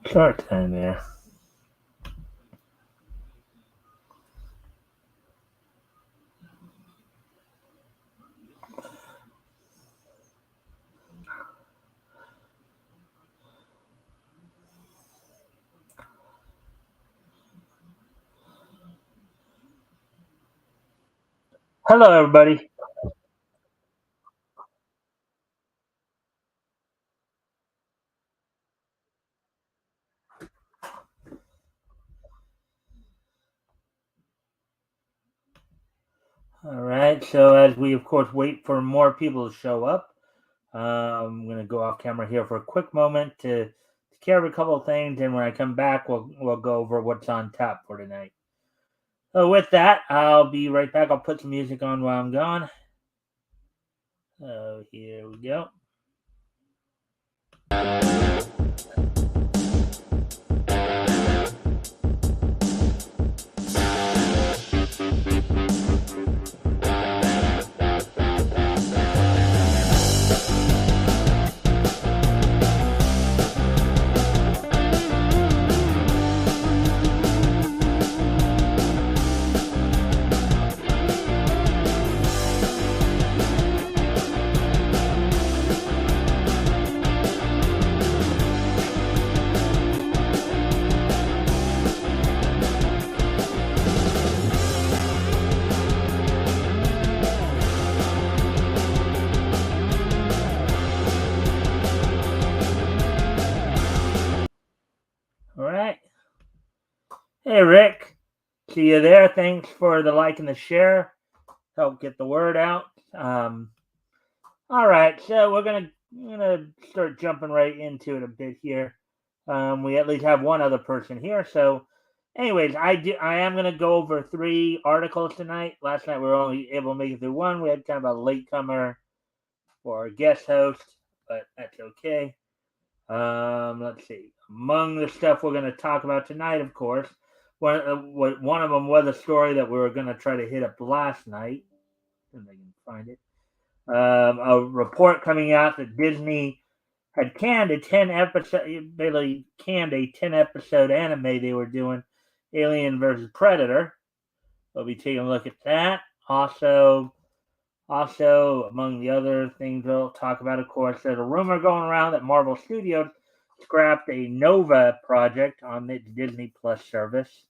Start time there. Hello, everybody. All right. So, as we, of course, wait for more people to show up, I'm going to go off camera here for a quick moment to take care of a couple of things. And when I come back, we'll go over what's on tap for tonight. So, with that, I'll be right back. I'll put some music on while I'm gone. So, here we go. All right. Hey, Rick. See you there. Thanks for the like and the share. Help get the word out. All right, so we're gonna start jumping right into it a bit here. We at least have one other person here. So, anyways, I am gonna go over three articles tonight. Last night we were only able to make it through one. We had kind of a latecomer for our guest host, but that's okay. Let's see. Among the stuff we're gonna talk about tonight, of course, one of them was a story that we were gonna try to hit up last night. If I can find it. A report coming out that Disney had canned a 10-episode, basically canned a 10-episode anime they were doing, Alien versus Predator. We'll be taking a look at that. Also, among the other things we'll talk about, of course, there's a rumor going around that Marvel Studios scrapped a Nova project on its Disney Plus service.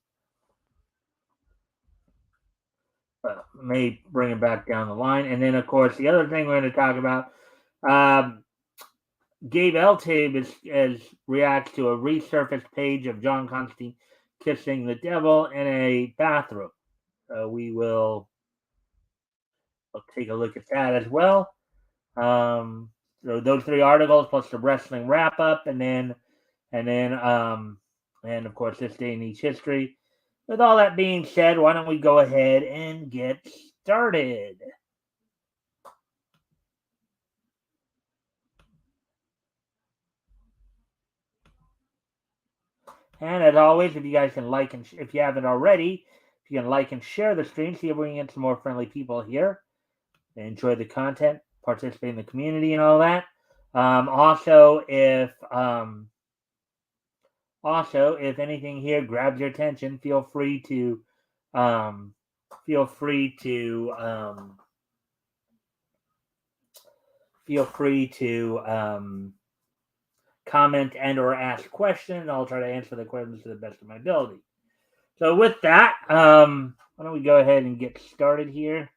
May bring it back down the line. And then, of course, the other thing we're going to talk about, um, Gabe Eltabe reacts to a resurfaced page of John Constantine kissing the devil in a bathroom. We'll take a look at that as well. So those three articles plus the wrestling wrap up, and of course this day in each history. With all that being said, why don't we go ahead and get started? And as always, if you guys can like and if you haven't already, if you can like and share the stream, see if we can get some more friendly people here. They enjoy the content, participate in the community, and all that. Also, if anything here grabs your attention, um, feel free to comment and or ask questions. I'll try to answer the questions to the best of my ability. So with that, why don't we go ahead and get started here?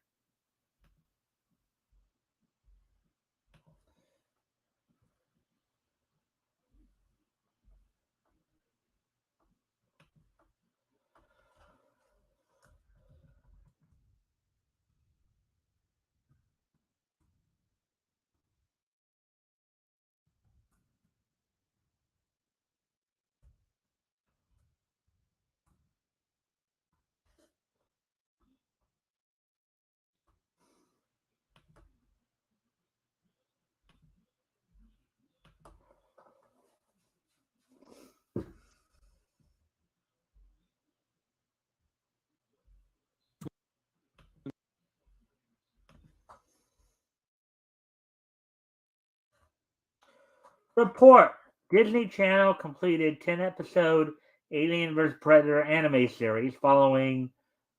Report Disney Channel completed 10-episode Alien vs. Predator anime series following.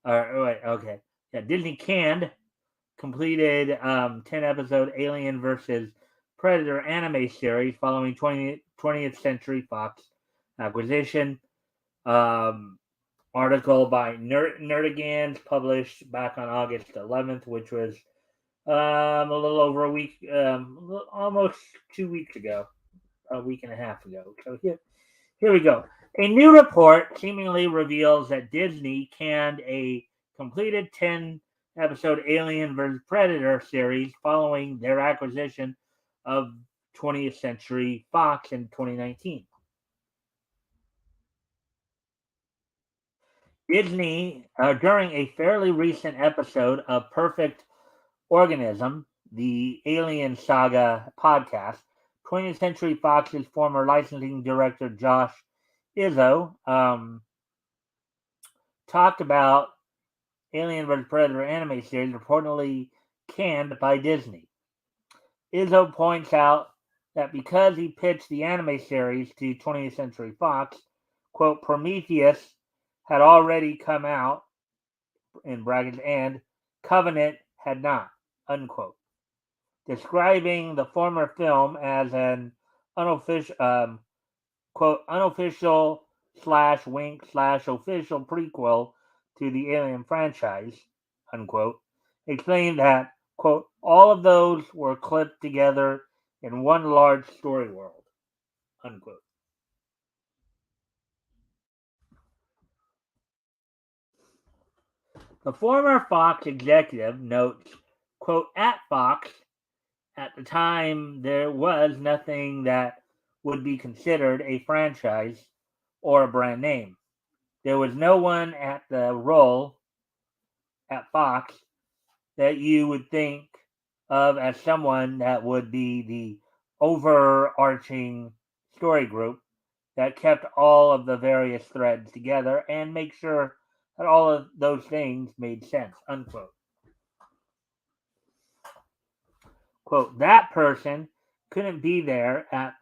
Disney Canned completed 10-episode Alien vs. Predator anime series following 20th Century Fox acquisition. Article by Nerdigans published back on August 11th, which was a little over a week, almost 2 weeks ago, a week and a half ago. So here we go. A new report seemingly reveals that Disney canned a completed 10-episode Alien vs. Predator series following their acquisition of 20th Century Fox in 2019. Disney, during a fairly recent episode of Perfect Organism, the Alien Saga podcast, 20th Century Fox's former licensing director Josh Izzo talked about Alien vs. Predator anime series reportedly canned by Disney. Izzo points out that because he pitched the anime series to 20th Century Fox, quote, Prometheus had already come out, in brackets, and Covenant had not, unquote. Describing the former film as an unofficial, quote, unofficial / wink / official prequel to the Alien franchise, unquote, explained that, quote, all of those were clipped together in one large story world, unquote. The former Fox executive notes, quote, at Fox, at the time there was nothing that would be considered a franchise or a brand name. There was no one at the role at Fox that you would think of as someone that would be the overarching story group that kept all of the various threads together and make sure that all of those things made sense, unquote. Quote, that person couldn't be there at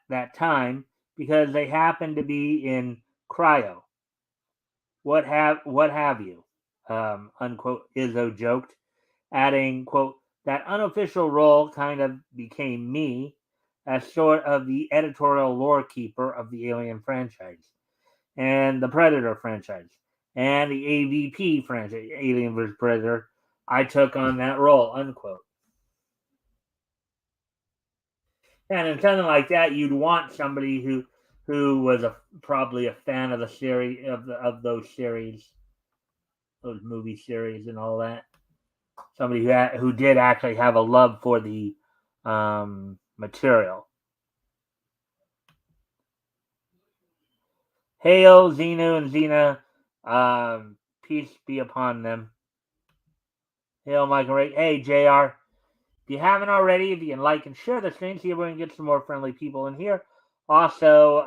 that time because they happened to be in cryo. What have you? Unquote, Izzo joked, adding, quote, that unofficial role kind of became me as sort of the editorial lore keeper of the Alien franchise and the Predator franchise and the AVP franchise, Alien vs. Predator. I took on that role, unquote. And in something like that, you'd want somebody who was probably a fan of the series of those series, those movie series, and all that. Somebody who did actually have a love for the material. Hail, Xenu and Xena, peace be upon them. Hail, Mike and Ray. Hey, JR. If you haven't already, if you can like and share the stream, see if we can get some more friendly people in here. Also,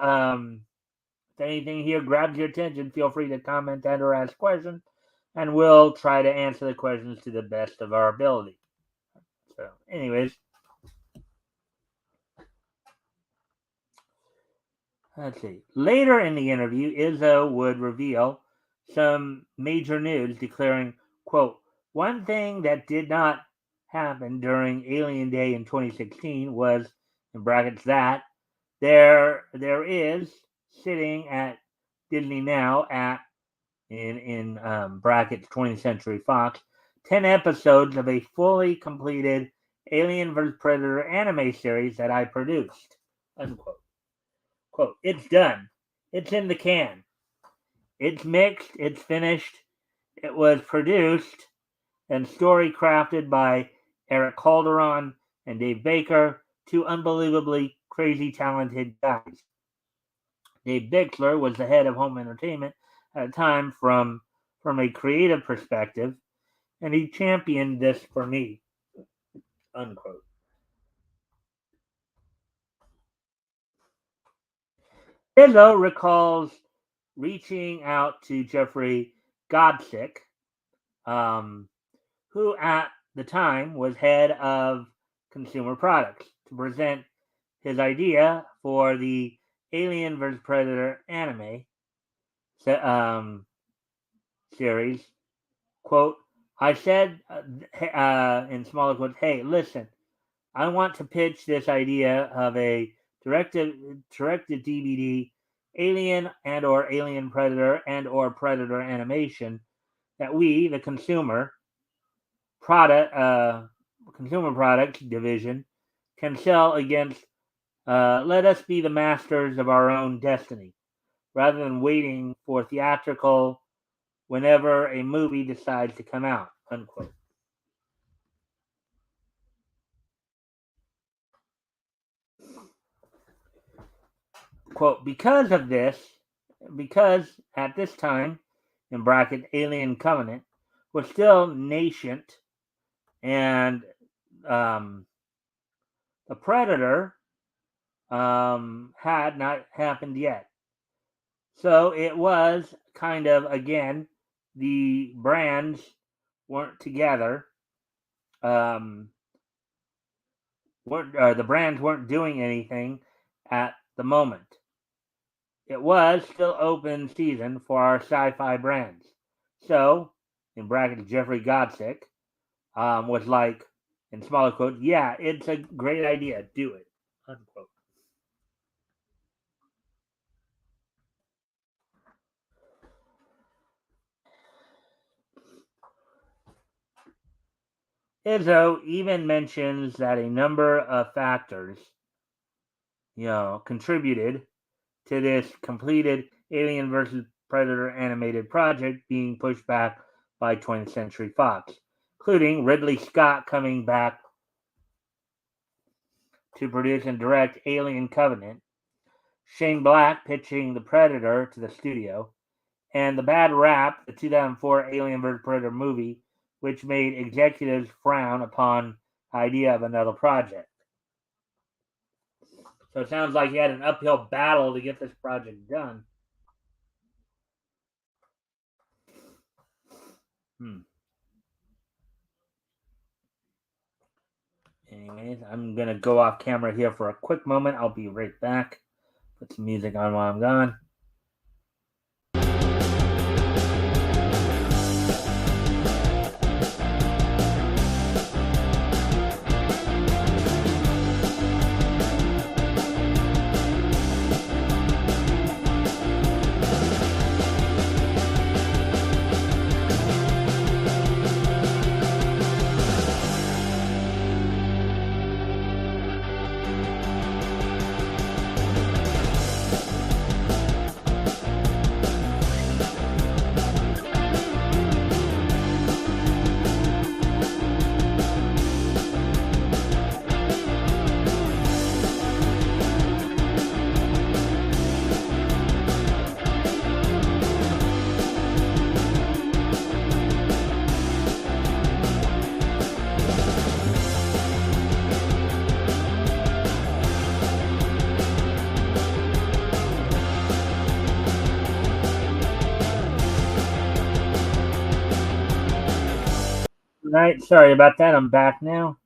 if anything here grabs your attention, feel free to comment and or ask questions, and we'll try to answer the questions to the best of our ability. So, anyways, let's see. Later in the interview, Izzo would reveal some major news, declaring, quote, one thing that did not happen during Alien Day in 2016 was, in brackets, that there is sitting at Disney now at in brackets 20th Century Fox 10 episodes of a fully completed Alien vs. Predator anime series that I produced, unquote. Quote, it's done. It's in the can. It's mixed. It's finished. It was produced and story crafted by Eric Calderon and Dave Baker, two unbelievably crazy talented guys. Dave Bixler was the head of home entertainment at the time from a creative perspective, and he championed this for me, unquote. Izzo recalls reaching out to Jeffrey Godsick, who at the time was head of consumer products, to present his idea for the Alien vs. Predator anime series. Quote, I said in smaller quotes, hey, listen, I want to pitch this idea of a directed DVD Alien and or Alien Predator and or Predator animation that we, the consumer products division, can sell against. Let us be the masters of our own destiny, rather than waiting for theatrical whenever a movie decides to come out. Unquote. Quote, because at this time, in bracket, Alien Covenant was still nascent and the Predator had not happened yet. So it was kind of, again, the brands weren't together. The brands weren't doing anything at the moment. It was still open season for our sci-fi brands. So, in brackets, Jeffrey Godsick was like, in smaller quotes, yeah, it's a great idea, do it, unquote. Izzo even mentions that a number of factors, contributed to this completed Alien vs. Predator animated project being pushed back by 20th Century Fox, including Ridley Scott coming back to produce and direct Alien Covenant, Shane Black pitching The Predator to the studio, and the bad rap the 2004 Alien vs. Predator movie, which made executives frown upon the idea of another project. So it sounds like he had an uphill battle to get this project done. Anyways, I'm going to go off camera here for a quick moment. I'll be right back. Put some music on while I'm gone. Right, sorry about that. I'm back now.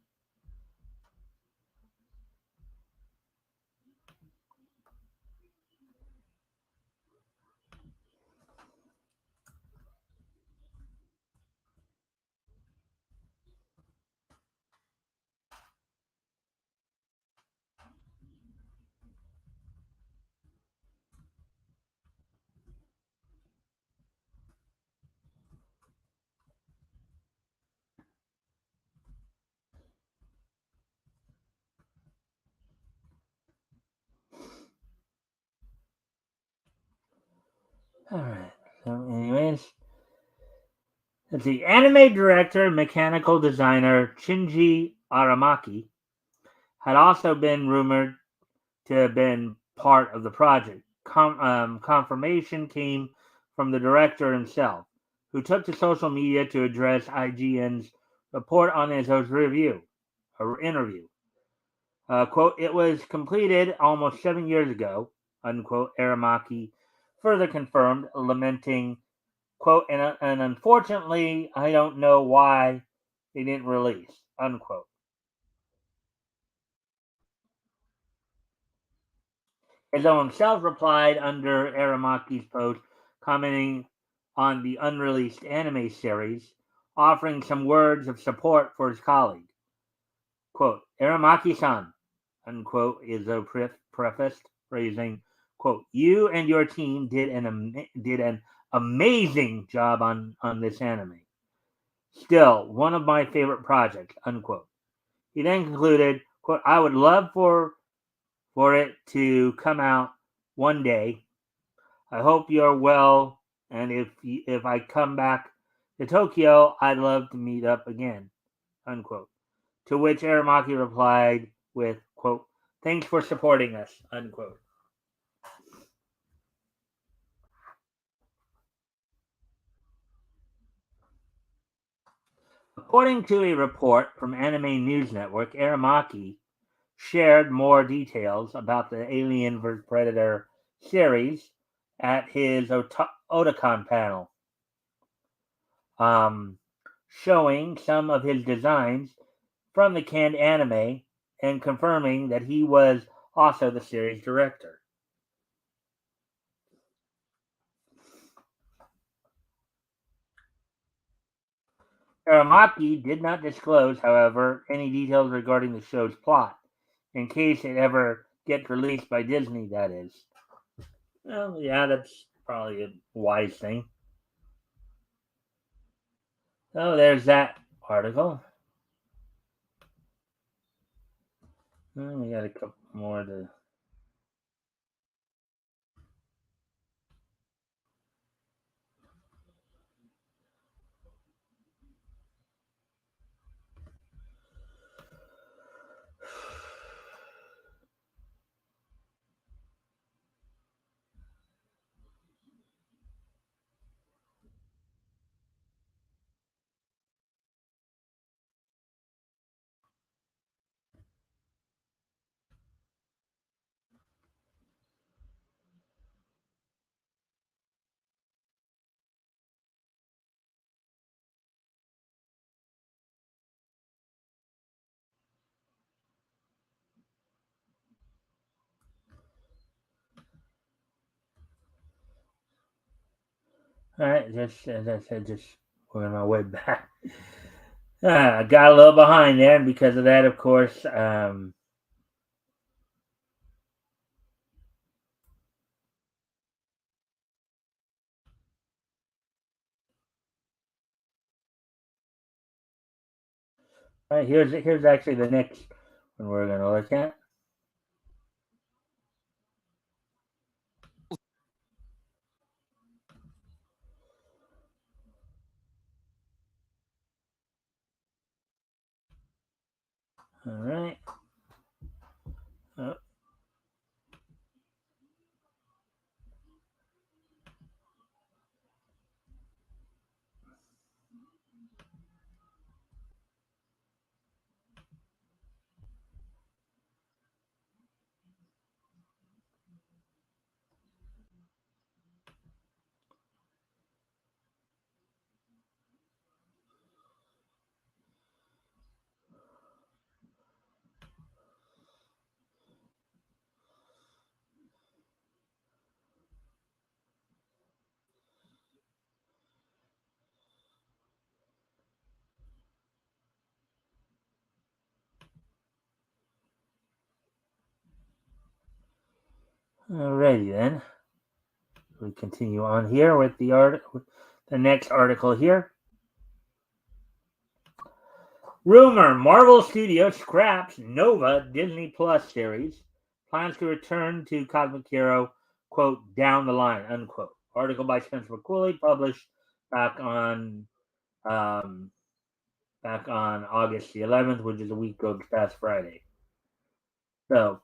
Alright, so anyways, the anime director and mechanical designer Shinji Aramaki had also been rumored to have been part of the project. Confirmation came from the director himself, who took to social media to address IGN's report on his interview. Quote, it was completed almost 7 years ago, unquote, Aramaki further confirmed, lamenting, quote, and unfortunately, I don't know why they didn't release, unquote. Ezo himself replied under Aramaki's post, commenting on the unreleased anime series, offering some words of support for his colleague. Quote, Aramaki-san, unquote, Izzo prefaced, phrasing, quote, you and your team did an amazing job on this anime. Still, one of my favorite projects, unquote. He then concluded, quote, I would love for it to come out one day. I hope you're well, and if I come back to Tokyo, I'd love to meet up again, unquote. To which Aramaki replied with, quote, thanks for supporting us, unquote. According to a report from Anime News Network, Aramaki shared more details about the Alien vs. Predator series at his Otakon panel, um, showing some of his designs from the canned anime and confirming that he was also the series director. Aramaki did not disclose, however, any details regarding the show's plot, in case it ever gets released by Disney, that is. Well, yeah, that's probably a wise thing. Oh, there's that article. We got a couple more to. All right, just as I said, just working my way back. I got a little behind there, and because of that, of course, all right, here's actually the next one we're going to look at. All right. Oh, alrighty then. We continue on here with the next article here. Rumor: Marvel Studios scraps Nova Disney Plus series. Plans to return to Cosmic Hero, quote, down the line, unquote. Article by Spencer McQuilly, published back on um, August the 11th, which is a week ago this past Friday. So,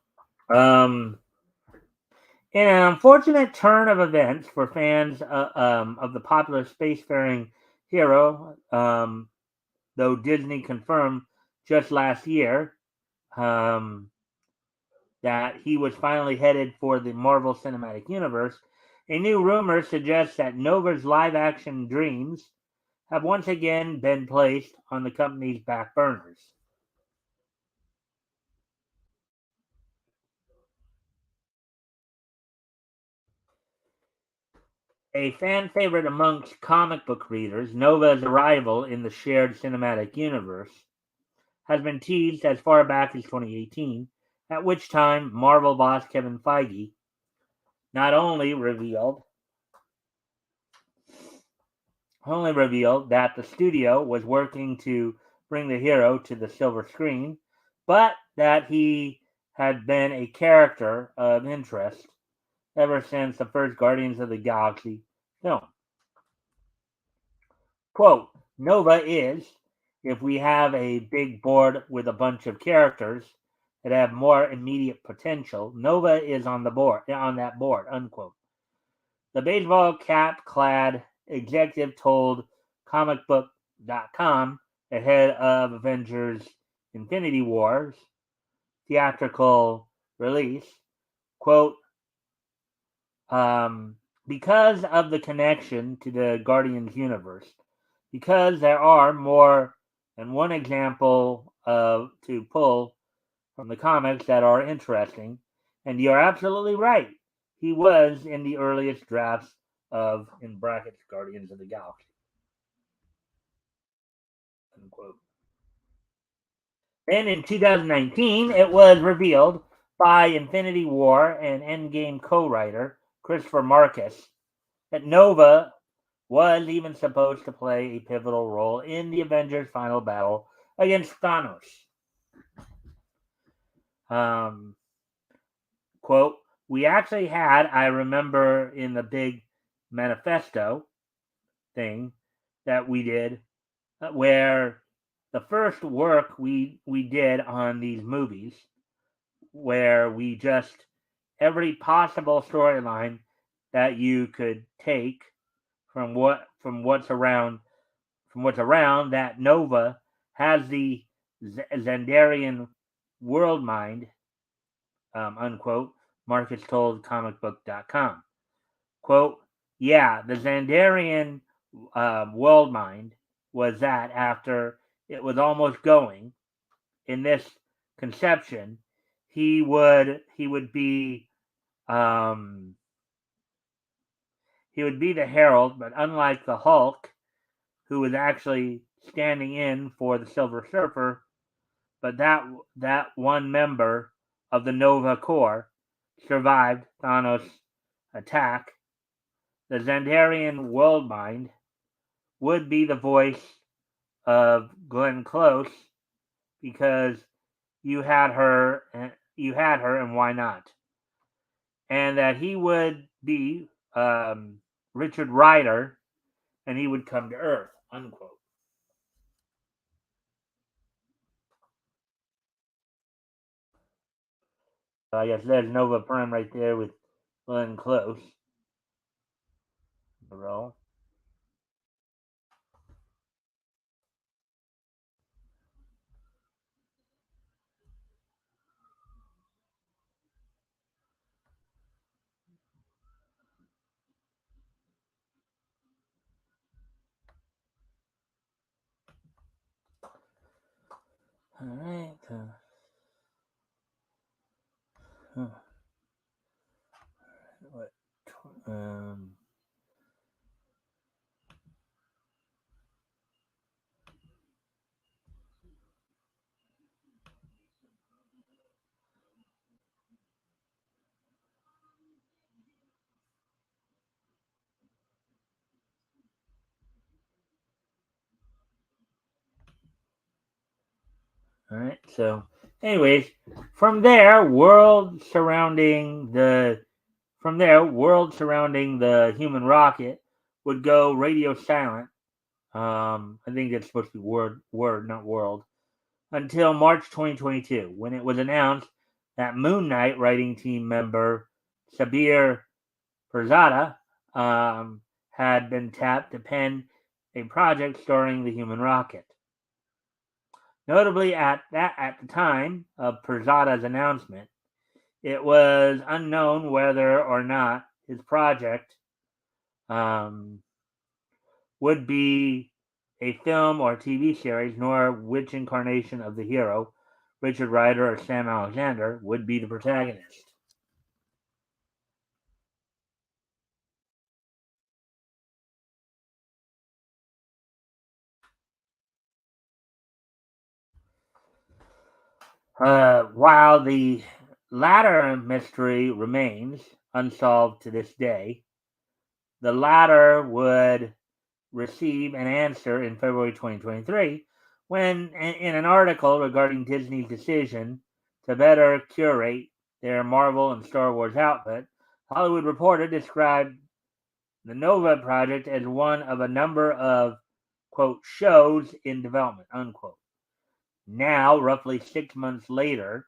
in an unfortunate turn of events for fans of the popular spacefaring hero, though Disney confirmed just last year that he was finally headed for the Marvel Cinematic Universe, a new rumor suggests that Nova's live action dreams have once again been placed on the company's back burners. A fan favorite amongst comic book readers, Nova's arrival in the shared cinematic universe has been teased as far back as 2018, at which time Marvel boss Kevin Feige not only revealed that the studio was working to bring the hero to the silver screen, but that he had been a character of interest ever since the first Guardians of the Galaxy film. Quote, Nova is, if we have a big board with a bunch of characters that have more immediate potential, Nova is on that board, unquote. The baseball cap clad executive told comicbook.com ahead of Avengers Infinity War's theatrical release, quote, because of the connection to the Guardians universe, because there are more than one example to pull from the comics that are interesting, and you're absolutely right. He was in the earliest drafts of, in brackets, Guardians of the Galaxy. Unquote. Then in 2019, it was revealed by Infinity War and Endgame co-writer Christopher Marcus that Nova was even supposed to play a pivotal role in the Avengers' final battle against Thanos. Quote, we actually had, I remember in the big manifesto thing that we did, where the first work we did on these movies, where we just, every possible storyline that you could take from what's around, that Nova has the Zandarian world mind, unquote, Marcus told comicbook.com. Quote, yeah, the Zandarian world mind was that after it was almost going, in this conception, he would be the Herald, but unlike the Hulk, who was actually standing in for the Silver Surfer, but that one member of the Nova Corps survived Thanos' attack. The Zandarian world mind would be the voice of Glenn Close because you had her, and why not? And that he would be Richard Rider, and he would come to Earth, unquote. I guess there's Nova Prime right there with Glenn Close. Roll. All right. What? All right. So, anyways, from there, world surrounding the human rocket would go radio silent. I think it's supposed to be word, not world, until March 2022, when it was announced that Moon Knight writing team member Sabir Perzada had been tapped to pen a project starring the human rocket. Notably, at the time of Perzada's announcement, it was unknown whether or not his project would be a film or TV series, nor which incarnation of the hero, Richard Rider or Sam Alexander, would be the protagonist. While the latter mystery remains unsolved to this day, the latter would receive an answer in February 2023 when, in an article regarding Disney's decision to better curate their Marvel and Star Wars output, Hollywood Reporter described the Nova project as one of a number of, quote, shows in development, unquote. Now, roughly 6 months later,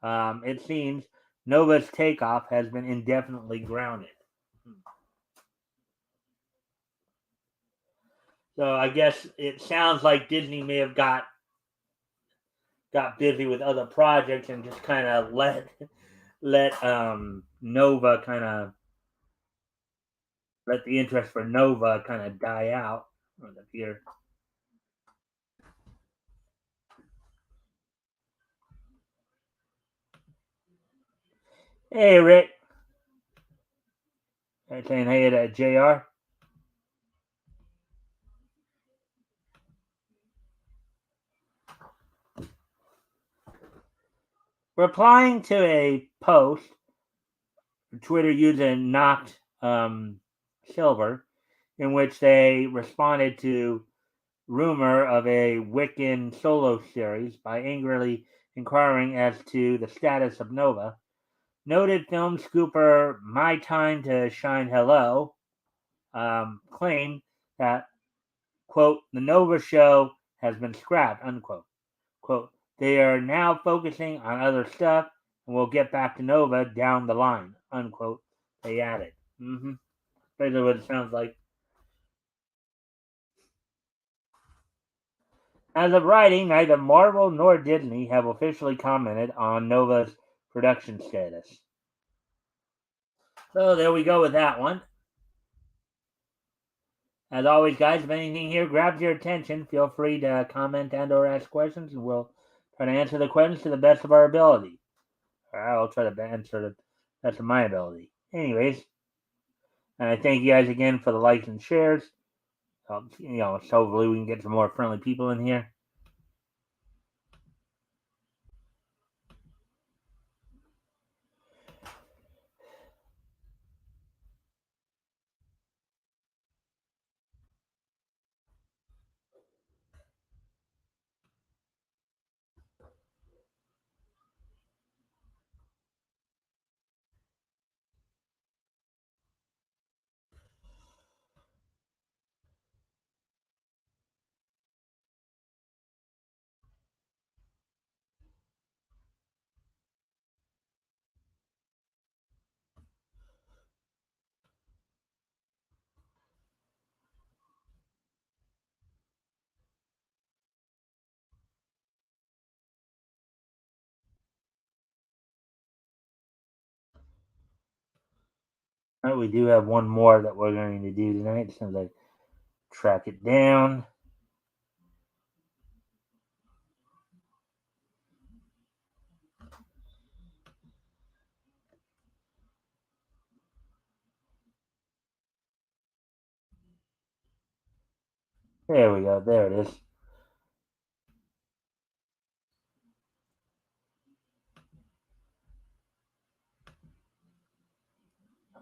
it seems Nova's takeoff has been indefinitely grounded. So I guess it sounds like Disney may have got busy with other projects and just kind of let Nova kind of let the interest for Nova kind of die out here. Hey, Rick. Saying hey to JR. Replying to a post, Twitter user Knocked Silver, in which they responded to rumor of a Wiccan solo series by angrily inquiring as to the status of Nova. Noted film scooper My Time to Shine Hello claimed that, quote, the Nova show has been scrapped, unquote. Quote, they are now focusing on other stuff and we'll get back to Nova down the line, unquote. They added. Basically what it sounds like. As of writing, neither Marvel nor Disney have officially commented on Nova's production status. So there we go with that one. As always, guys, if anything here grabs your attention, feel free to comment and or ask questions, and we'll try to answer the questions to the best of our ability. Or I'll try to answer the best of my ability. Anyways, and I thank you guys again for the likes and shares. So hopefully we can get some more friendly people in here. All right, we do have one more that we're going to do tonight. As soon as I track it down. There we go. There it is.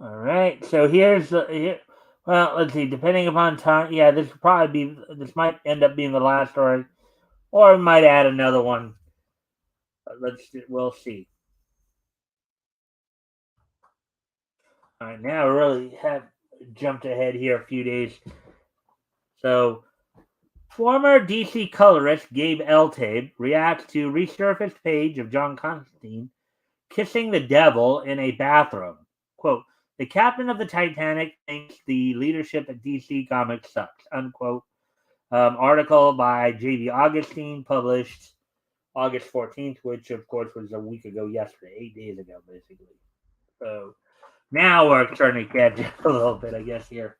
All right. So here's the. Well, let's see. Depending upon time, yeah, this might end up being the last story, or we might add another one. We'll see. All right, now I really have jumped ahead here a few days. So, former DC colorist Gabe Eltabe reacts to resurfaced page of John Constantine kissing the devil in a bathroom. Quote, the captain of the Titanic thinks the leadership at DC Comics sucks, unquote. Article by J.V. Augustine, published August 14th, which of course was a week ago yesterday, 8 days ago, basically. So now we're starting to catch up a little bit, I guess, here.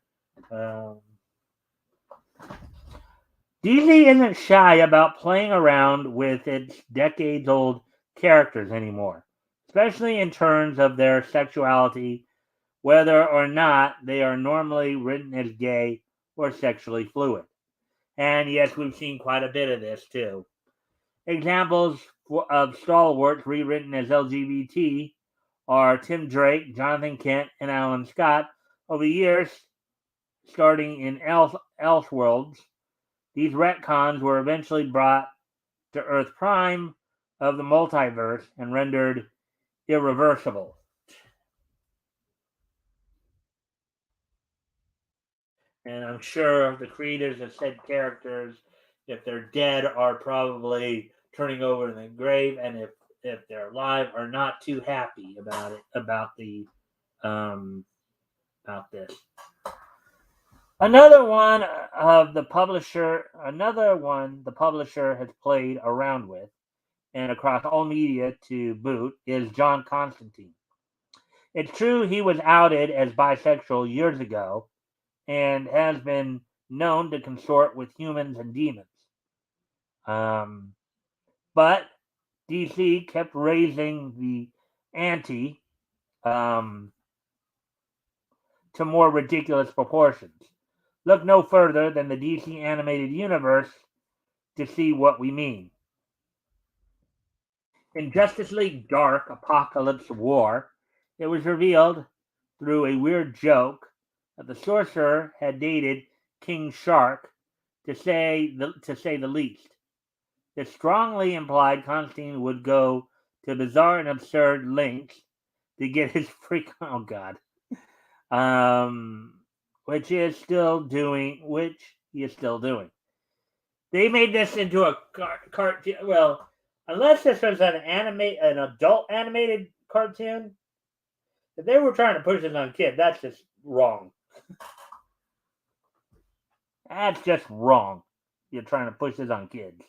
DC isn't shy about playing around with its decades-old characters anymore, especially in terms of their sexuality, whether or not they are normally written as gay or sexually fluid. And yes, we've seen quite a bit of this too. Examples of stalwarts rewritten as LGBT are Tim Drake, Jonathan Kent, and Alan Scott. Over the years, starting in Elseworlds, these retcons were eventually brought to Earth Prime of the multiverse and rendered irreversible. And I'm sure the creators of said characters, if they're dead, are probably turning over in the grave, and if they're alive, are not too happy about it, about this. Another one the publisher has played around with, and across all media to boot, is John Constantine. It's true he was outed as bisexual years ago, and has been known to consort with humans and demons. But DC kept raising the ante to more ridiculous proportions. Look no further than the DC animated universe to see what we mean. In Justice League Dark Apocalypse War, it was revealed through a weird joke that the sorcerer had dated King Shark, to say the least. It strongly implied Constantine would go to bizarre and absurd lengths to get his freak. Oh God, which he is still doing. They made this into a cartoon. Well, unless this was an adult animated cartoon, if they were trying to push this on kids, that's just wrong. That's just wrong. You're trying to push this on kids.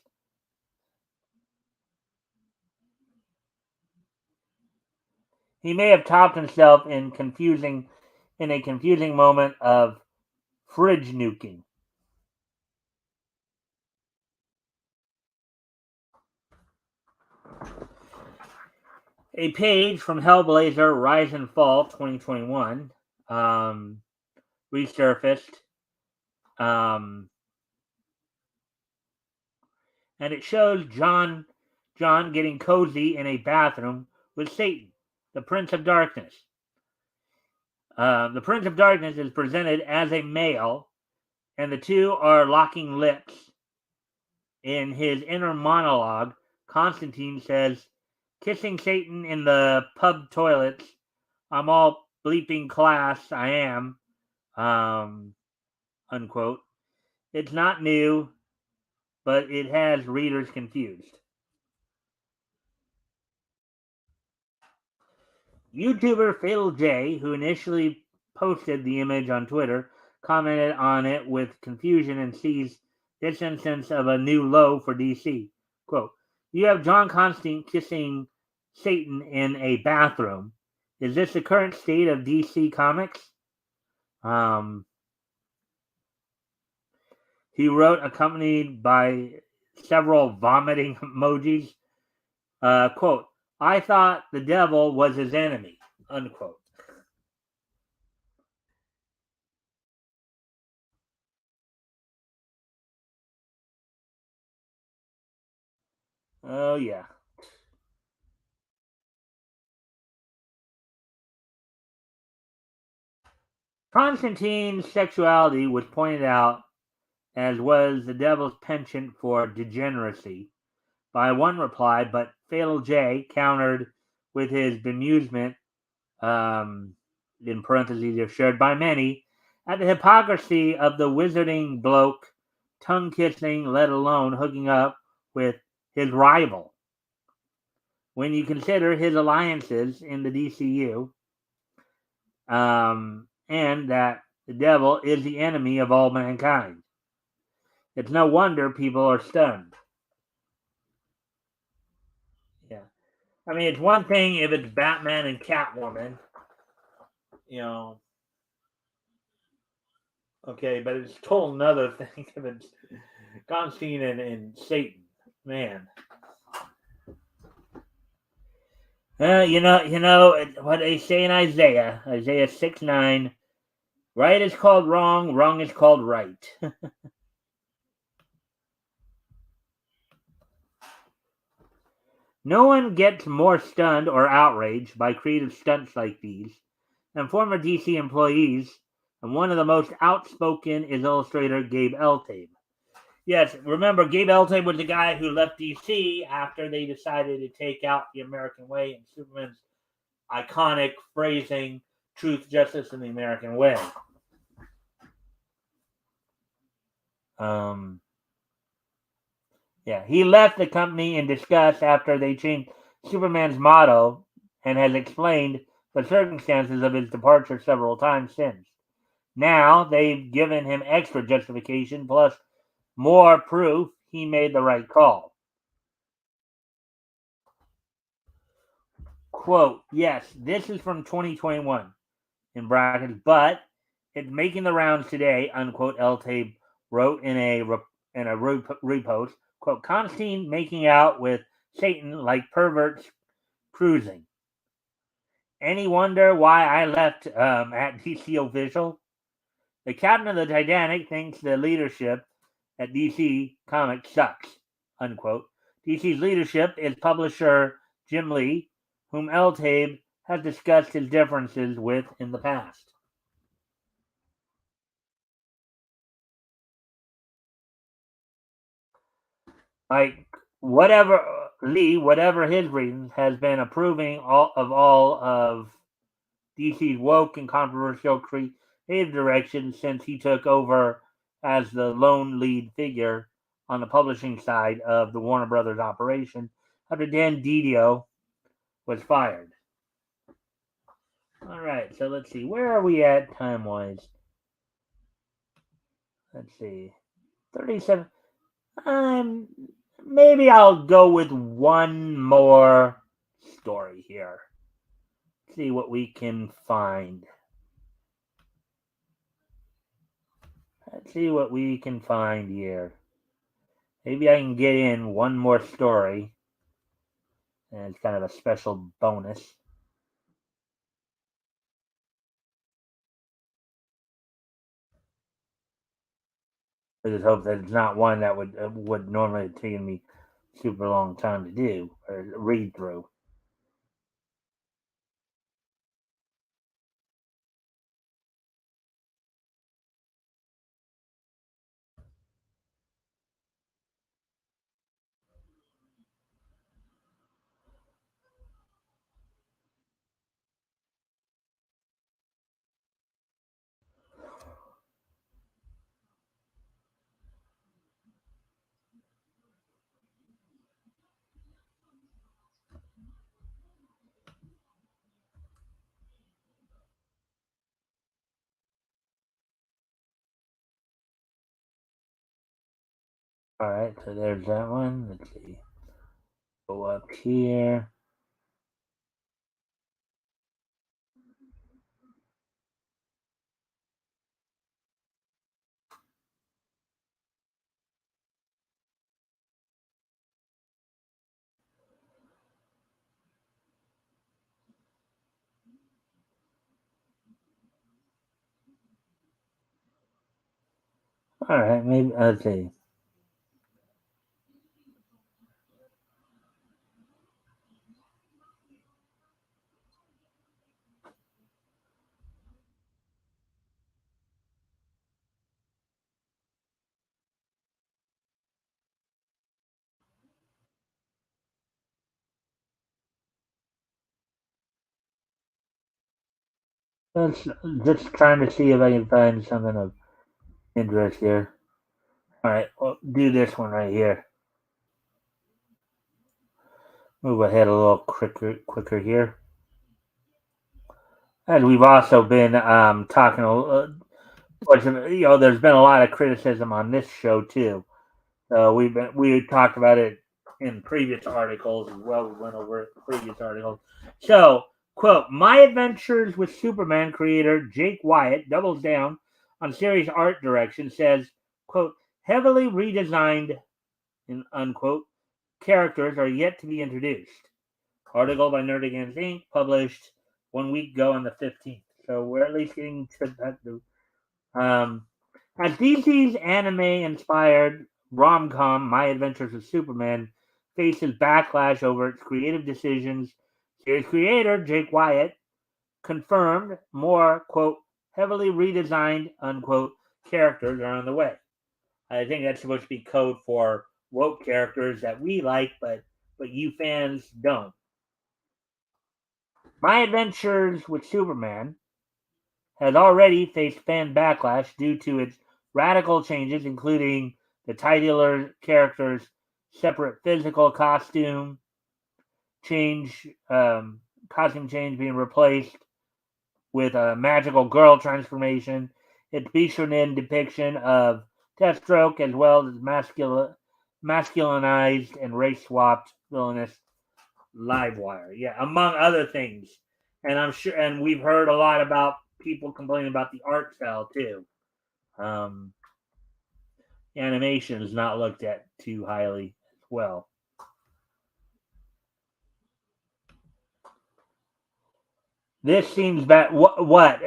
He may have topped himself in a confusing moment of fridge nuking. A page from Hellblazer Rise and Fall 2021 resurfaced, and it shows John getting cozy in a bathroom with Satan, the Prince of Darkness. The Prince of Darkness is presented as a male, and the two are locking lips. In his inner monologue, Constantine says, "Kissing Satan in the pub toilets. I'm all bleeping class, I am." Unquote. It's not new, but it has readers confused. YouTuber Fatal J, who initially posted the image on Twitter, commented on it with confusion and sees this instance of a new low for DC. Quote, "You have John Constantine kissing Satan in a bathroom. Is this the current state of DC Comics?" He wrote, accompanied by several vomiting emojis, quote, "I thought the devil was his enemy," unquote. Oh, yeah. Constantine's sexuality was pointed out, as was the devil's penchant for degeneracy, by one reply, but Fatal J countered with his bemusement, in parentheses, if shared by many, at the hypocrisy of the wizarding bloke tongue-kissing, let alone hooking up with his rival. When you consider his alliances in the DCU, and that the devil is the enemy of all mankind, it's no wonder people are stunned. Yeah. I mean, it's one thing if it's Batman and Catwoman, okay, but it's a total another thing if it's Constantine and Satan. Man. You know what they say in Isaiah 6:9. Right is called wrong, wrong is called right. No one gets more stunned or outraged by creative stunts like these than former DC employees, and one of the most outspoken is illustrator Gabe Eltaeb. Yes, remember, Gabe Eltaeb was the guy who left DC after they decided to take out the American way and Superman's iconic phrasing, truth, justice, and the American way. He left the company in disgust after they changed Superman's motto and has explained the circumstances of his departure several times since. Now they've given him extra justification plus more proof he made the right call. Quote, yes, this is from 2021, in brackets, but it's making the rounds today, unquote, Eltaeb wrote in a repost, quote, Constantine making out with Satan like perverts cruising. Any wonder why I left at DC Official? The captain of the Titanic thinks the leadership at DC Comics sucks, unquote. DC's leadership is publisher Jim Lee, whom Eltaeb has discussed his differences with in the past. Like, whatever his reasons, has been approving all of DC's woke and controversial creative direction since he took over as the lone lead figure on the publishing side of the Warner Brothers operation after Dan Didio was fired. All right, so let's see. Where are we at time-wise? Let's see. 37. Maybe I'll go with one more story here. See what we can find. Let's see what we can find here. Maybe I can get in one more story. And it's kind of a special bonus. I just hope that it's not one that would normally take me super long time to do or read through. All right, so there's that one. Let's see. Go up here. All right, maybe let's see. Let's just trying to see if I can find something of interest here. All right, well, do this one right here. Move ahead a little quicker here. And we've also been talking, there's been a lot of criticism on this show too. So we talked about it in previous articles as well. We went over previous articles. So, quote, My Adventures with Superman creator Jake Wyatt doubles down on series art direction, says, quote, heavily redesigned, unquote, characters are yet to be introduced. Article by Nerdigans Inc. published 1 week ago on the 15th. So we're at least getting to that. As DC's anime-inspired rom-com My Adventures with Superman faces backlash over its creative decisions. Series creator Jake Wyatt confirmed more, quote, heavily redesigned, unquote, characters are on the way. I think that's supposed to be code for woke characters that we like, but you fans don't. My Adventures with Superman has already faced fan backlash due to its radical changes, including the titular character's separate physical change, costume change being replaced with a magical girl transformation. Its Bishonen depiction of Deathstroke, as well as masculinized and race-swapped villainous Livewire. Yeah, among other things. And I'm sure, and we've heard a lot about people complaining about the art style too. Um, Animation is not looked at too highly as well. This seems bad. What?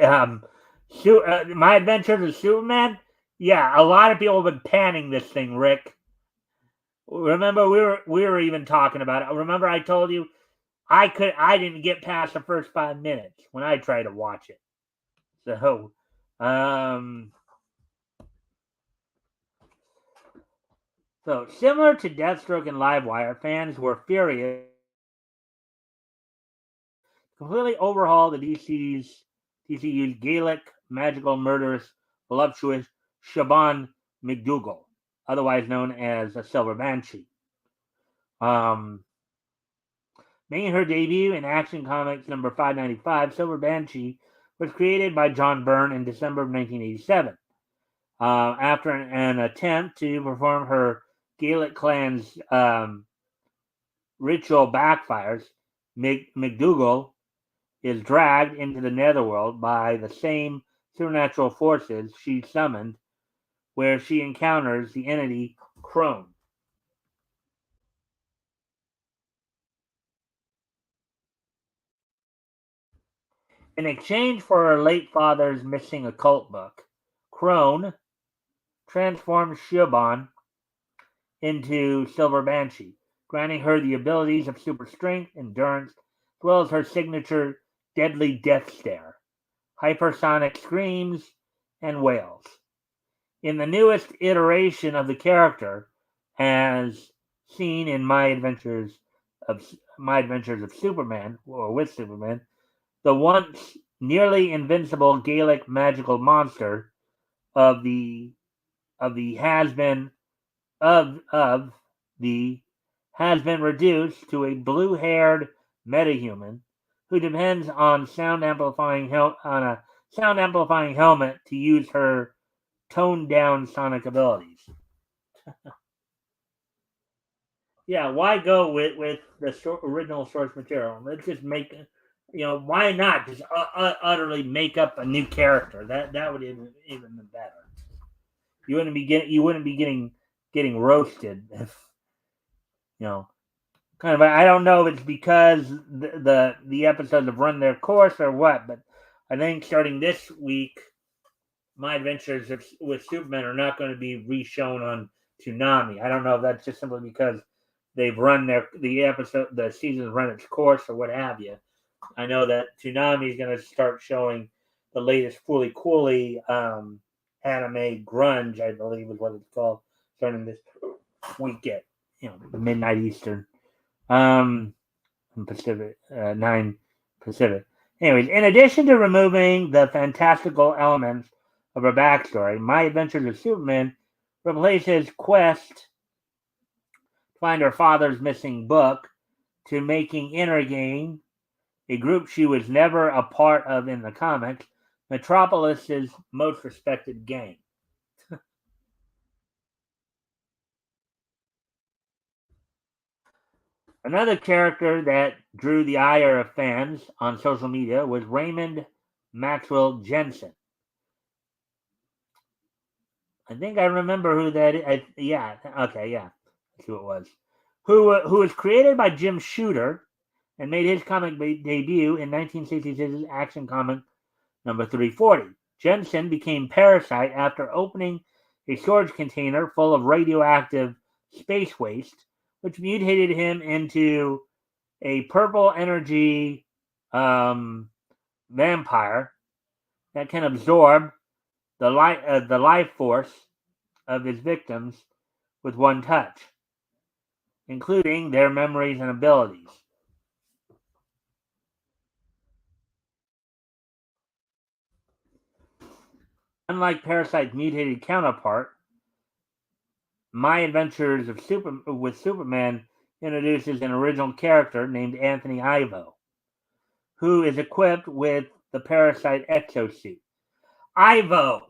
My Adventures of Superman? Yeah, a lot of people have been panning this thing, Rick. Remember, we were even talking about it. Remember, I told you I didn't get past the first 5 minutes when I tried to watch it. So, similar to Deathstroke and Livewire, fans were furious. Completely overhaul the DCU's Gaelic, magical, murderous, voluptuous Shaban McDougal, otherwise known as a Silver Banshee. Making her debut in Action Comics number 595, Silver Banshee was created by John Byrne in December of 1987. After an attempt to perform her Gaelic clan's ritual backfires, McDougal is dragged into the netherworld by the same supernatural forces she summoned, where she encounters the entity Crone. In exchange for her late father's missing occult book, Crone transforms Shaban into Silver Banshee, granting her the abilities of super strength, endurance, as well as her signature deadly death stare, hypersonic screams, and wails. In the newest iteration of the character, as seen in My Adventures of Superman, or with Superman, the once nearly invincible Gaelic magical monster of the has been reduced to a blue-haired metahuman who depends on a sound amplifying helmet to use her toned down sonic abilities. Yeah, why go with the original source material? Let's just make, why not just utterly make up a new character? That would even be better. You wouldn't be getting roasted if, kind of. I don't know if it's because the episodes have run their course or what, but I think starting this week, My Adventures with Superman are not going to be reshown on Toonami. I don't know if that's just simply because they've run the season's run its course or what have you. I know that Toonami is going to start showing the latest Fooly Cooley anime grunge, I believe is what it's called, starting this week at midnight Eastern, Pacific, 9 Pacific. Anyways, in addition to removing the fantastical elements of her backstory, My Adventures with Superman replaces quest to find her father's missing book to making Intergang, a group she was never a part of in the comics, Metropolis's most respected gang. Another character that drew the ire of fans on social media was Raymond Maxwell Jensen. I think I remember who that is. Yeah, okay, yeah, that's who it was. Who was created by Jim Shooter and made his comic debut in 1966's Action Comic number 340. Jensen became Parasite after opening a storage container full of radioactive space waste which mutated him into a purple energy vampire that can absorb the life force of his victims with one touch, including their memories and abilities. Unlike Parasite's mutated counterpart, My Adventures with Superman introduces an original character named Anthony Ivo, who is equipped with the Parasite exosuit. Ivo,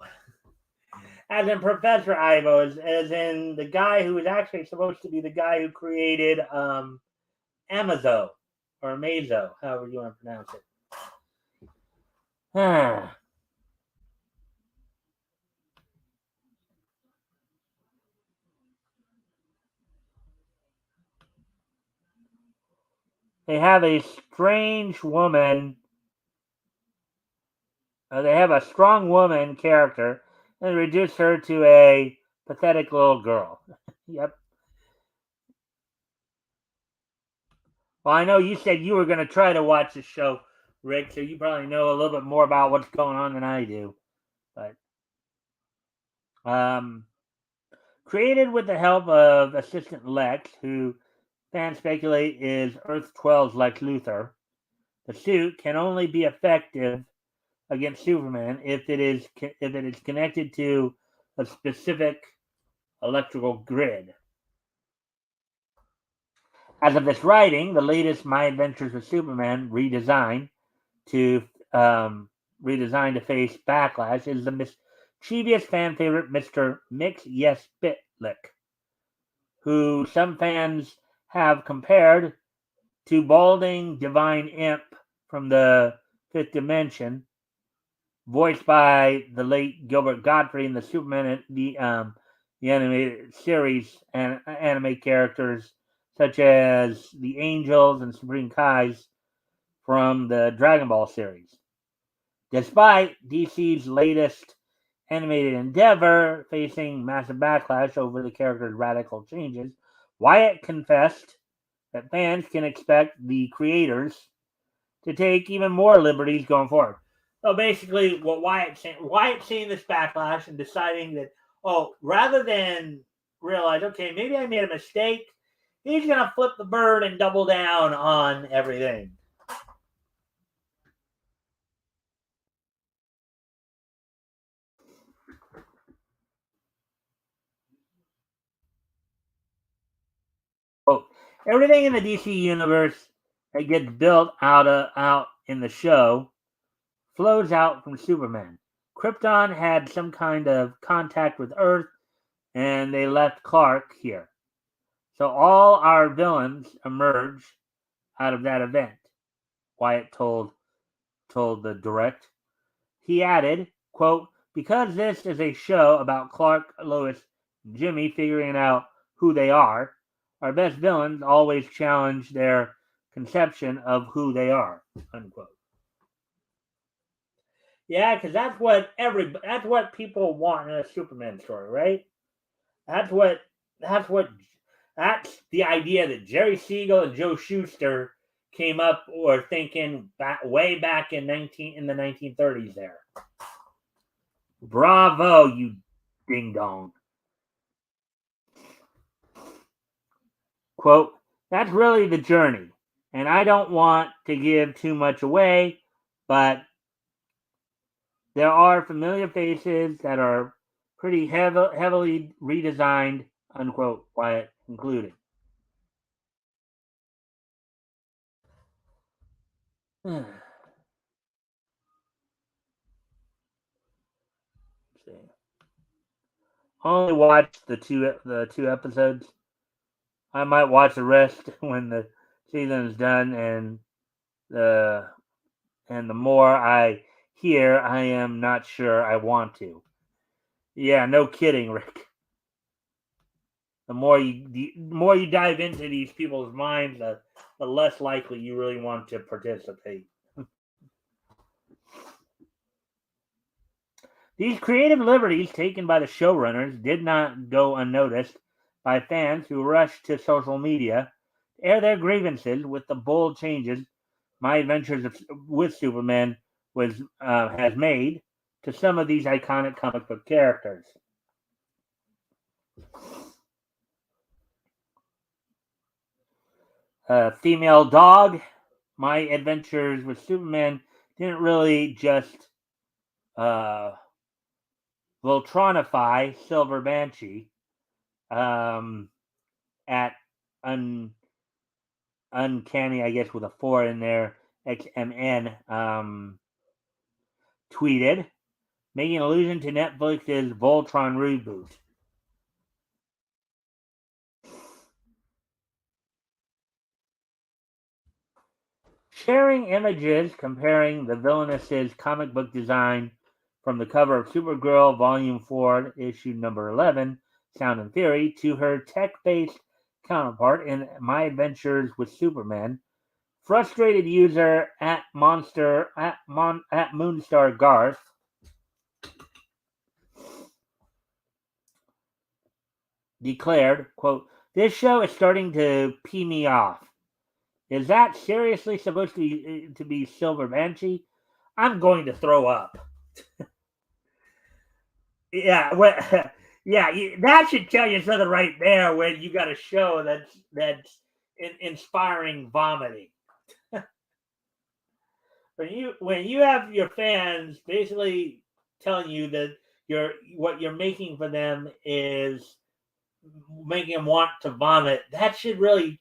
as in Professor Ivo, as in the guy who is actually supposed to be the guy who created Amazo, or Amazo, however you want to pronounce it. They have a strange woman. They have a strong woman character and reduce her to a pathetic little girl. Yep. Well, I know you said you were going to try to watch the show, Rick, so you probably know a little bit more about what's going on than I do. But created with the help of assistant Lex, who fans speculate is Earth 12's Lex Luthor, the suit can only be effective against Superman if it is connected to a specific electrical grid. As of this writing, the latest My Adventures with Superman redesign to face backlash is the mischievous fan favorite Mr. Mix Yes Bitlick, who some fans have compared to balding divine imp from the fifth dimension, voiced by the late Gilbert Gottfried in the Superman the animated series and anime characters such as the Angels and Supreme Kais from the Dragon Ball series. Despite DC's latest animated endeavor facing massive backlash over the character's radical changes, Wyatt confessed that fans can expect the creators to take even more liberties going forward. So basically, what Wyatt's seeing this backlash and deciding that, rather than realize, okay, maybe I made a mistake, he's going to flip the bird and double down on everything. Everything in the DC universe that gets built out in the show flows out from Superman. Krypton had some kind of contact with Earth, and they left Clark here. So all our villains emerge out of that event, Wyatt told the Direct. He added, quote, because this is a show about Clark, Lois, and Jimmy figuring out who they are, our best villains always challenge their conception of who they are, unquote. Yeah, because that's what people want in a Superman story, right? That's what that's what that's the idea that Jerry Siegel and Joe Shuster came up or thinking way back in the 1930s there. Bravo, you ding dong. Quote, that's really the journey. And I don't want to give too much away, but there are familiar faces that are pretty heavily redesigned, unquote, Wyatt concluded. See. Only watched the two episodes. I might watch the rest when the season is done, and the more I hear, I am not sure I want to. Yeah, no kidding, Rick. The more you dive into these people's minds, the less likely you really want to participate. These creative liberties taken by the showrunners did not go unnoticed by fans who rushed to social media to air their grievances with the bold changes My Adventures with Superman has made to some of these iconic comic book characters. Female dog, My Adventures with Superman didn't really just Voltronify Silver Banshee at Uncanny, I guess, with a 4 in there, XMN tweeted, making allusion to Netflix's Voltron reboot. Sharing images comparing the villainess's comic book design from the cover of Supergirl Volume 4, issue number 11, Sound and Theory, to her tech-based counterpart in My Adventures with Superman, frustrated user at Moonstar Garth declared, quote, "This show is starting to pee me off. Is that seriously supposed to be Silver Banshee? I'm going to throw up." Yeah, well, yeah, that should tell you something right there when you got a show that's inspiring vomiting. When you have your fans basically telling you that what you're making for them is making them want to vomit, that should really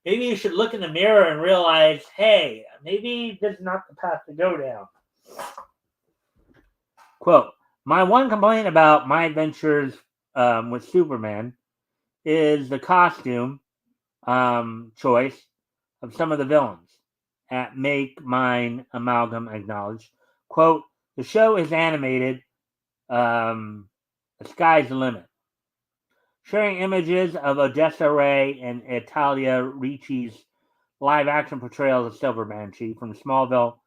maybe you should look in the mirror and realize, hey, maybe this is not the path to go down. Quote, my one complaint about My Adventures with Superman is the costume choice of some of the villains. At Make Mine Amalgam acknowledged, quote, the show is animated. The sky's the limit. Sharing images of Odessa Ray and Italia Ricci's live-action portrayals of Silver Banshee from Smallville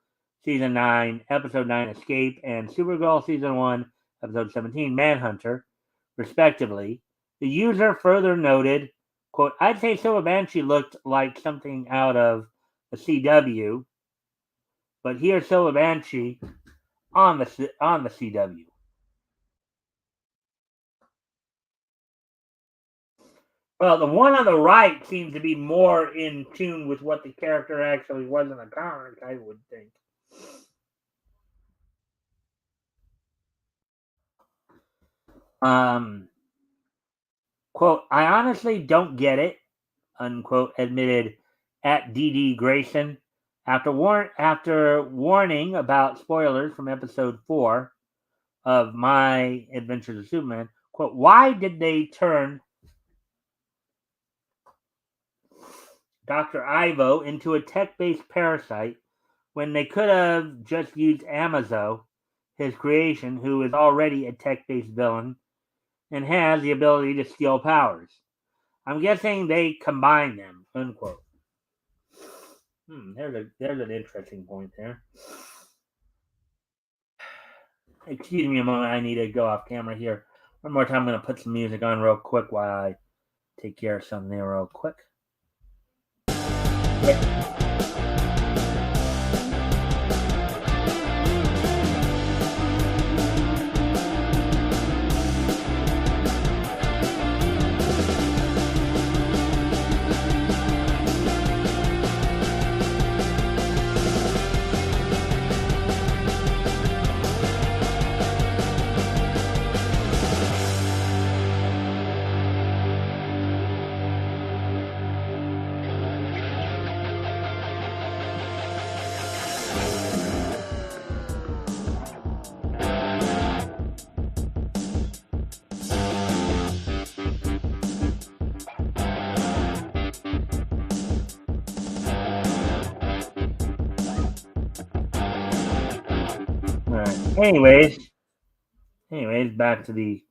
Season 9, Episode 9, Escape, and Supergirl Season 1, Episode 17, Manhunter, respectively, the user further noted, quote, I'd say Silver Banshee looked like something out of the CW, but here's Silver Banshee on the CW. Well, the one on the right seems to be more in tune with what the character actually was in the comic, I would think. Quote, I honestly don't get it, unquote, admitted at DD Grayson after warning about spoilers from episode 4 of My Adventures of Superman. Quote, why did they turn Dr. Ivo into a tech-based parasite when they could have just used Amazo, his creation, who is already a tech-based villain and has the ability to steal powers? I'm guessing they combine them, unquote. There's an interesting point there. Excuse me a moment. I need to go off camera here. One more time, I'm going to put some music on real quick while I take care of something there real quick. Anyways, back to the.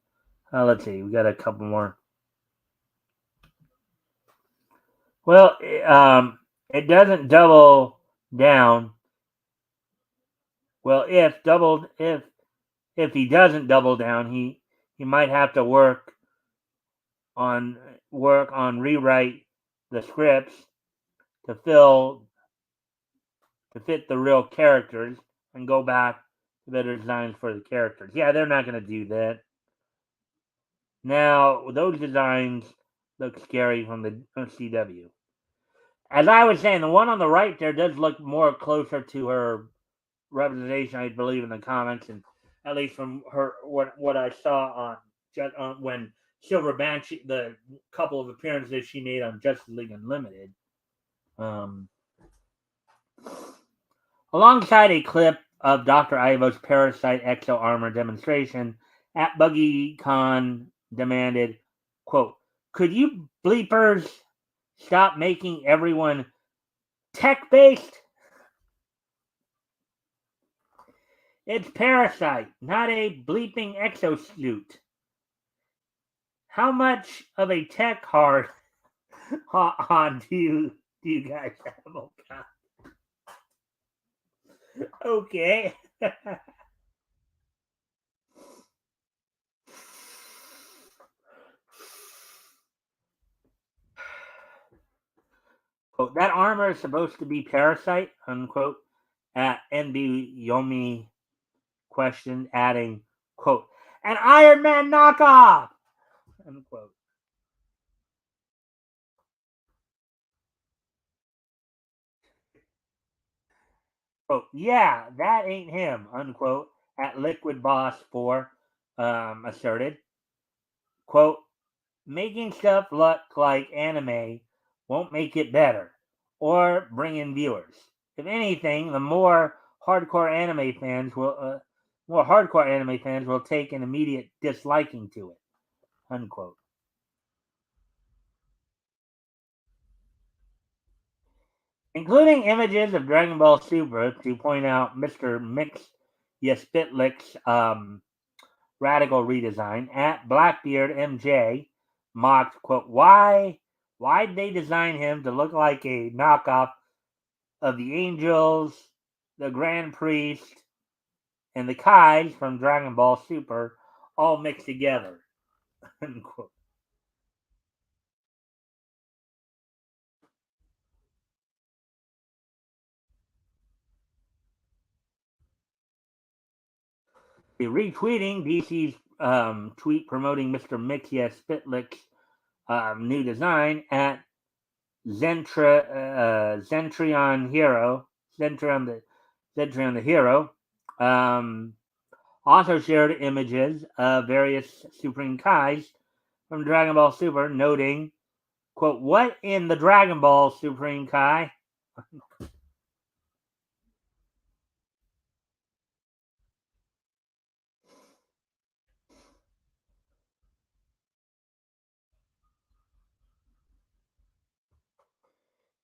Let's see. We got a couple more. Well, it doesn't double down. Well, if he doesn't double down, he might have to work on work on rewrite the scripts to fit the real characters and go back to better designs for the characters. Yeah, they're not going to do that. Now, those designs look scary from the CW. As I was saying, the one on the right there does look more closer to her representation, I believe, in the comics, and at least from her what I saw on when Silver Banshee, the couple of appearances she made on Justice League Unlimited. Alongside a clip of Dr. Ivo's Parasite Exo Armor demonstration, at BuggyCon demanded, quote, "Could you bleepers stop making everyone tech-based? It's Parasite, not a bleeping exosuit. How much of a tech hard on do you guys have?" Okay. Quote, "That armor is supposed to be Parasite," unquote, at NB Yomi questioned, adding, quote, "an Iron Man knockoff," unquote. Quote, "Yeah, that ain't him," unquote, at Liquid Boss 4 asserted. Quote, "Making stuff look like anime won't make it better or bring in viewers. If anything, the hardcore anime fans will take an immediate disliking to it," unquote. Including images of Dragon Ball Super to point out Mr. Mix Yespitlik's radical redesign. At Blackbeard MJ mocked, quote, why'd they design him to look like a knockoff of the Angels, the Grand Priest, and the Kais from Dragon Ball Super all mixed together, unquote. Retweeting DC's tweet promoting Mr. Mixia Spitlick's new design at Zentrion Hero, Zentrion the Hero, also shared images of various Supreme Kais from Dragon Ball Super, noting, quote, "What in the Dragon Ball Supreme Kai?"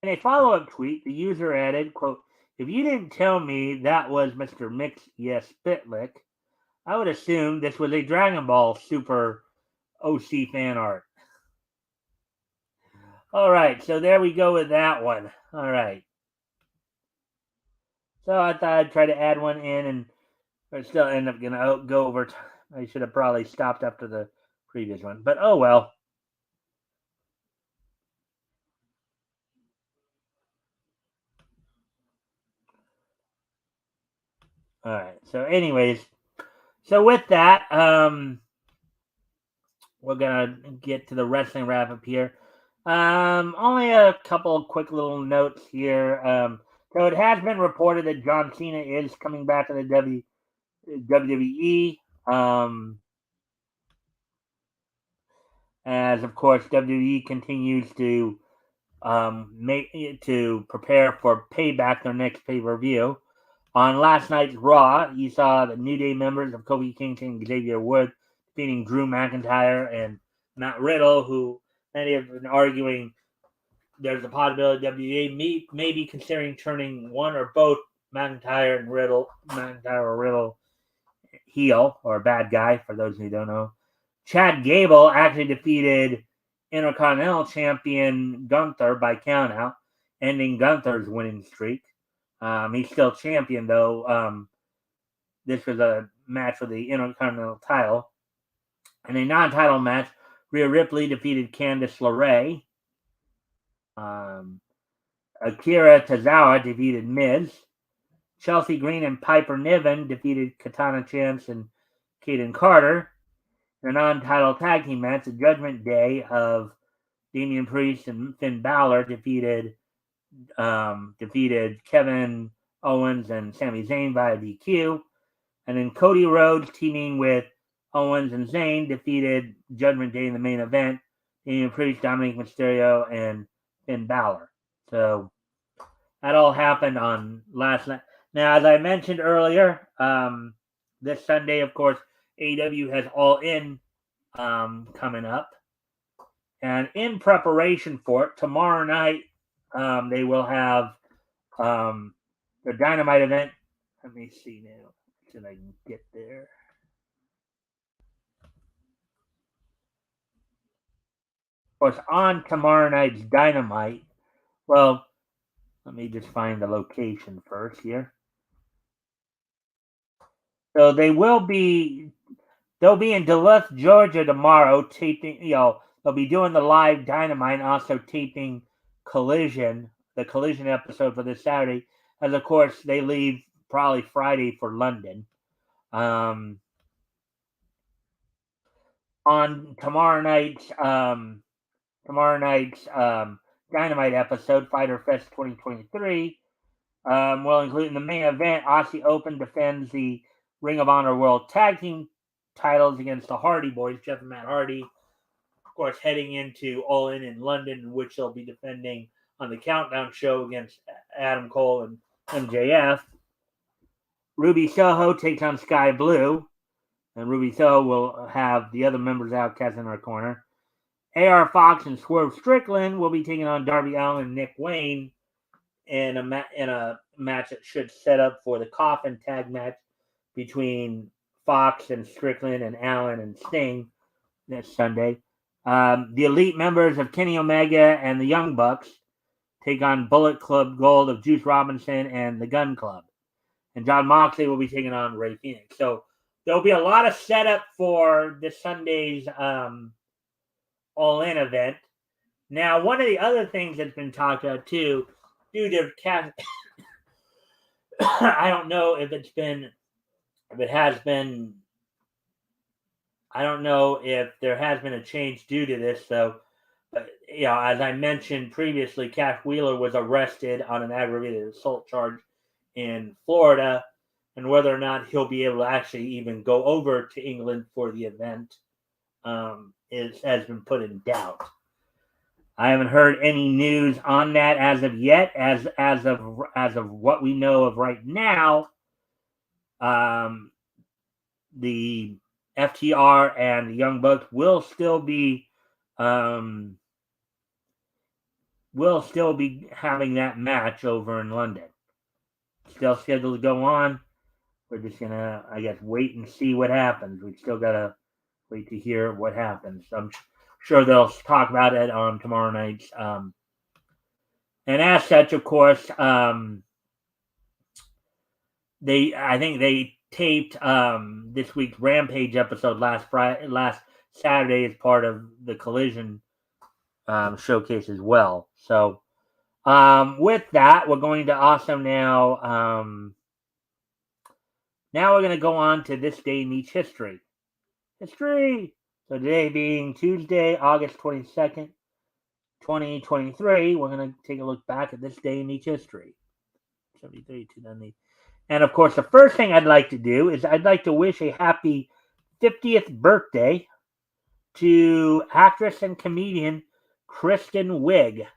In a follow-up tweet, the user added, quote, "If you didn't tell me that was Mr. Mix Yes Spitlick, I would assume this was a Dragon Ball Super OC fan art." All right, so there we go with that one. All right. So I thought I'd try to add one in, and I still end up going to go over. I should have probably stopped after the previous one, but oh well. All right. So, anyways, so with that, we're gonna get to the wrestling wrap up here. Only a couple of quick little notes here. So it has been reported that John Cena is coming back to the WWE. As of course WWE continues to prepare for Payback, their next pay per view. On last night's Raw, you saw the New Day members of Kofi Kingston and Xavier Woods defeating Drew McIntyre and Matt Riddle, who many have been arguing there's a possibility WWE may be considering turning one or both McIntyre or Riddle heel or bad guy, for those who don't know. Chad Gable actually defeated Intercontinental Champion Gunther by countout, ending Gunther's winning streak. He's still champion, though. This was a match for the Intercontinental title. In a non-title match, Rhea Ripley defeated Candice LeRae. Akira Tozawa defeated Miz. Chelsea Green and Piper Niven defeated Katana Chance and Kaden Carter. In a non-title tag team match, the Judgment Day of Damian Priest and Finn Balor defeated Kevin Owens and Sami Zayn via DQ. And then Cody Rhodes teaming with Owens and Zayn defeated Judgment Day in the main event. Damian Priest, Dominic Mysterio, and Finn Balor. So that all happened on last night. Now, as I mentioned earlier, this Sunday, of course, AEW has All In coming up. And in preparation for it, tomorrow night, they will have the Dynamite event. Let me see now. See if I can get there. Of course, on tomorrow night's Dynamite, well, let me just find the location first here. So they'll be in Duluth, Georgia tomorrow, taping, they'll be doing the live Dynamite and also taping the Collision episode for this Saturday. As of course, they leave probably Friday for London. On tomorrow night's Dynamite episode, Fighter Fest 2023, will include in the main event, Aussie Open defends the Ring of Honor World Tag Team titles against the Hardy Boys, Jeff and Matt Hardy. Of course, heading into All In London, which they'll be defending on the Countdown show against Adam Cole and MJF. Ruby Soho takes on Sky Blue, and Ruby Soho will have the other members of Outcast in her corner. AR Fox and Swerve Strickland will be taking on Darby Allin and Nick Wayne in a match that should set up for the Coffin tag match between Fox and Strickland and Allin and Sting next Sunday. The elite members of Kenny Omega and the Young Bucks take on Bullet Club Gold of Juice Robinson and the Gun Club. And John Moxley will be taking on Rey Fenix. So there'll be a lot of setup for this Sunday's All In event. Now, one of the other things that's been talked about too, due to I don't know if there has been a change due to this, though. But, as I mentioned previously, Cash Wheeler was arrested on an aggravated assault charge in Florida, and whether or not he'll be able to actually even go over to England for the event has been put in doubt. I haven't heard any news on that as of yet. As of what we know of right now, the FTR and the Young Bucks will still be having that match over in London. Still scheduled to go on. We're just gonna, I guess, wait and see what happens. We still gotta wait to hear what happens. I'm sure they'll talk about it on tomorrow night's. And as such, of course, I think they taped this week's Rampage episode last Saturday as part of the Collision showcase as well. So with that, we're going to also now we're going to go on to this day in each history. So today being Tuesday, August 22nd, 2023, we're going to take a look back at this day in each history. 73, 2008. And of course, the first thing I'd like to do is I'd like to wish a happy 50th birthday to actress and comedian Kristen Wiig.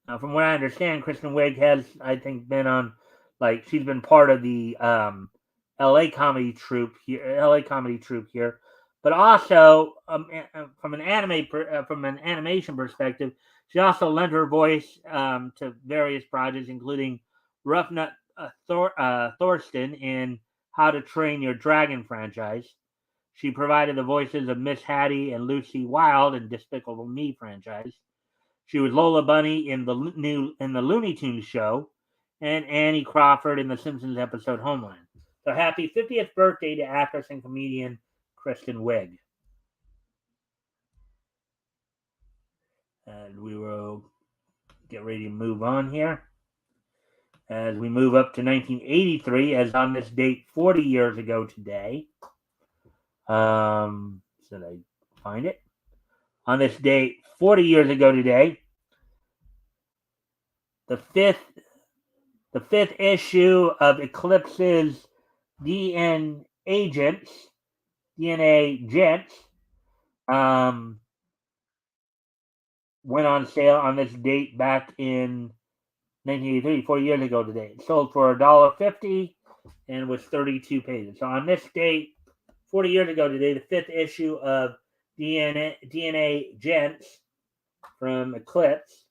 Now, from what I understand, Kristen Wiig has, I think, been on, she's been part of the LA comedy troupe here, but also from an animation perspective, she also lent her voice to various projects, including Roughnut Thorsten in How to Train Your Dragon franchise. She provided the voices of Miss Hattie and Lucy Wilde in Despicable Me franchise. She was Lola Bunny in the Looney Tunes show, and Annie Crawford in the Simpsons episode Homeland. So happy 50th birthday to actress and comedian Kristen Wiig. And we will get ready to move on here. As we move up to 1983, as on this date 40 years ago today. Should I find it? On this date 40 years ago today, the fifth issue of Eclipse's DNA Gents, went on sale on this date back in 1983, 40 years ago today. It sold for $1.50 and was 32 pages. So on this date, 40 years ago today, the fifth issue of DNA Gents from Eclipse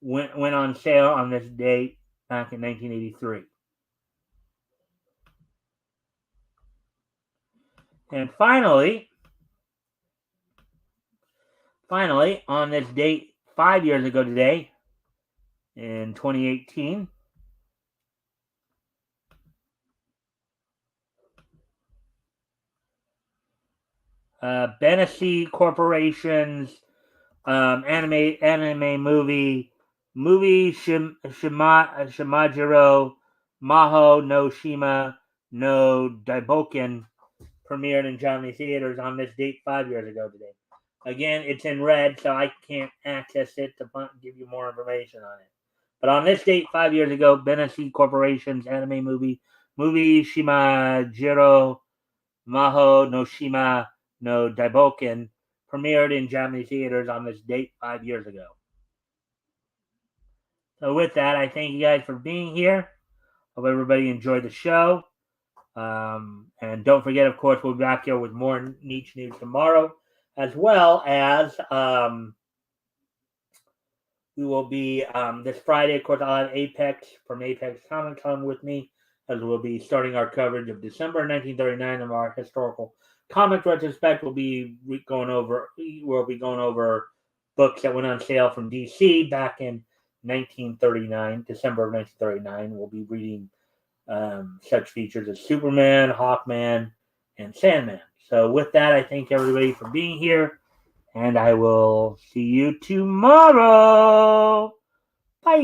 went on sale on this date back in 1983. And finally, on this date 5 years ago today, in 2018, Benesi Corporation's anime movie Shimajiro Maho no Shima no Daiboken premiered in Japanese theaters on this date 5 years ago today. Again, it's in red, so I can't access it to give you more information on it. But on this date 5 years ago, Benesi Corporation's anime movie Shimajiro Maho no Shima no Daiboken premiered in Japanese theaters on this date 5 years ago. So with that, I thank you guys for being here. Hope everybody enjoyed the show. And don't forget, of course, we'll be back here with more niche news tomorrow, as well as we will be this Friday. Of course, I'll have Apex from Apex Comic Con with me, as we'll be starting our coverage of December 1939 of our historical comic retrospect. We'll be going over books that went on sale from DC back in 1939, December of 1939. We'll be reading such features as Superman, Hawkman, and Sandman. So with that, I thank everybody for being here, and I will see you tomorrow. Bye.